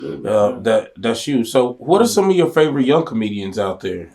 That's you. So, what are some of your favorite young comedians out there?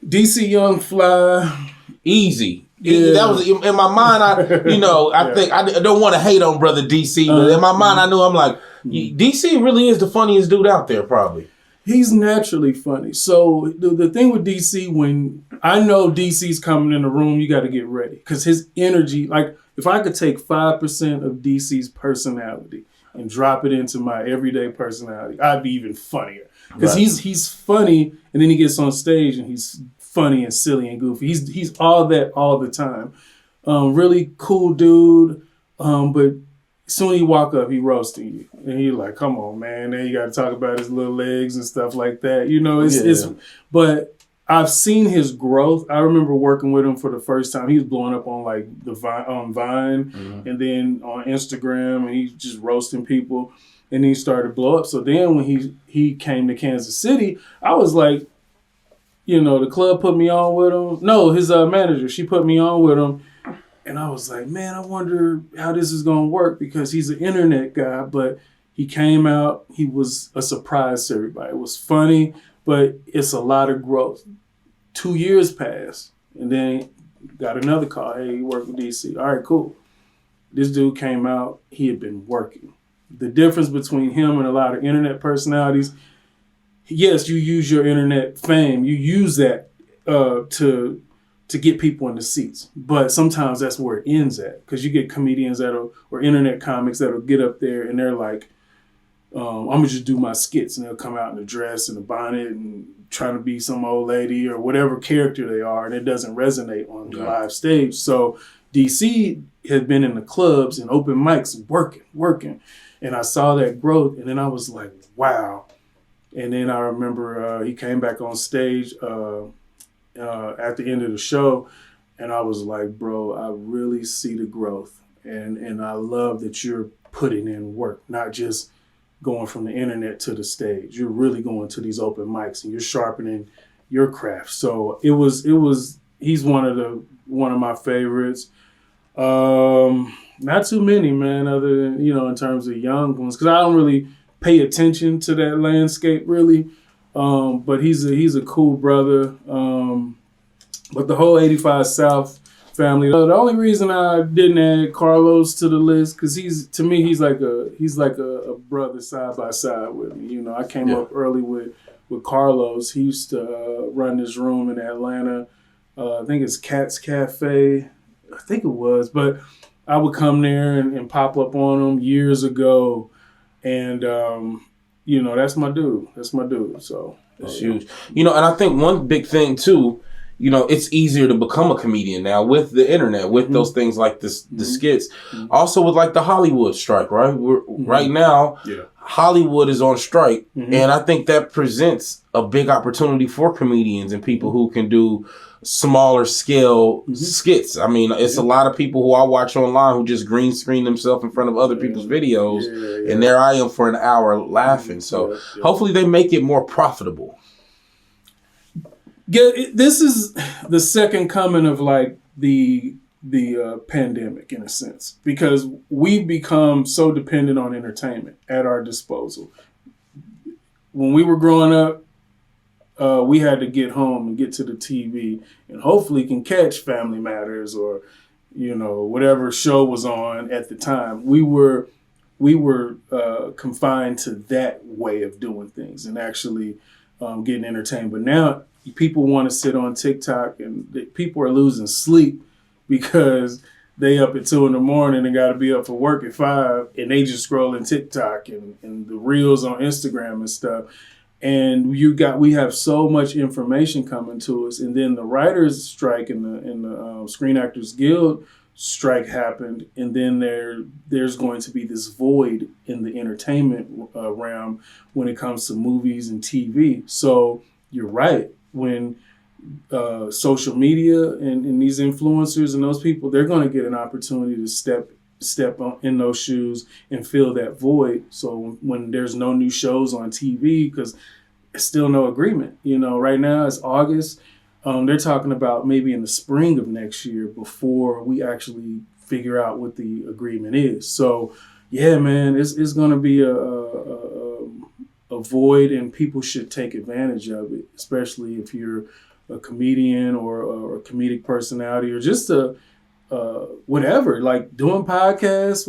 DC Young Fly. Easy. Yeah. That was in my mind. I think I don't want to hate on brother DC, but in my mind, I knew I'm like, DC really is the funniest dude out there, probably. He's naturally funny. So the thing with DC, when I know DC's coming in the room, you got to get ready because his energy. Like if I could take 5% of DC's personality and drop it into my everyday personality, I'd be even funnier. Because he's funny, and then he gets on stage and he's funny and silly and goofy. He's all that all the time. Really cool dude. But soon he walk up, he roasting you, and he like, "Come on, man!" Then you got to talk about his little legs and stuff like that. It's. But I've seen his growth. I remember working with him for the first time. He was blowing up on like the Vine, and then on Instagram, and he's just roasting people. And he started to blow up. So then when he came to Kansas City, I was like, the club put me on with him. No, his manager, she put me on with him. And I was like, man, I wonder how this is going to work because he's an internet guy. But he came out, he was a surprise to everybody. It was funny, but it's a lot of growth. 2 years passed, and then got another call. Hey, you work with DC. All right, cool. This dude came out, he had been working. The difference between him and a lot of internet personalities, yes, you use your internet fame. You use that to get people in the seats. But sometimes that's where it ends at because you get comedians or internet comics that'll get up there and they're like, I'm going to just do my skits. And they'll come out in a dress and a bonnet and trying to be some old lady or whatever character they are. And it doesn't resonate on the live stage. So DC had been in the clubs and open mics working. And I saw that growth, and then I was like, wow. And then I remember he came back on stage at the end of the show, and I was like, bro, I really see the growth. And I love that you're putting in work, not just going from the internet to the stage. You're really going to these open mics, and you're sharpening your craft. So he's one of my favorites. Not too many, man, other than, in terms of young ones, because I don't really pay attention to that landscape, really. But he's a cool brother. But the whole 85 South family, the only reason I didn't add Carlos to the list, because he's like a brother side by side with me. I came up early with Carlos. He used to run this room in Atlanta. I think it's Cat's Cafe. I think it was, but I would come there and pop up on him years ago, and that's my dude. So it's huge. And I think one big thing too, it's easier to become a comedian now with the internet, with those things like the skits. Also with like the Hollywood strike, right? Right now, Hollywood is on strike, and I think that presents a big opportunity for comedians and people who can do smaller scale skits. I mean, it's a lot of people who I watch online who just green screen themselves in front of other people's videos, and there I am for an hour laughing. So hopefully they make it more profitable. Yeah, this is the second coming of like the pandemic in a sense, because we've become so dependent on entertainment at our disposal. When we were growing up, we had to get home and get to the TV and hopefully can catch Family Matters or, whatever show was on at the time. We were confined to that way of doing things and actually getting entertained. But now people want to sit on TikTok, and people are losing sleep because they up at 2 a.m. and got to be up for work at 5, and they just scrolling TikTok and the reels on Instagram and stuff. And we have so much information coming to us, and then the writers' strike and the Screen Actors Guild strike happened, and then there's going to be this void in the entertainment realm when it comes to movies and TV. So you're right. When social media and these influencers and those people, they're going to get an opportunity to step in those shoes and fill that void. So when there's no new shows on TV, because it's still no agreement, right now it's August. They're talking about maybe in the spring of next year before we actually figure out what the agreement is. So yeah, man, it's going to be a avoid, and people should take advantage of it, especially if you're a comedian or a comedic personality or just a whatever, like doing podcasts.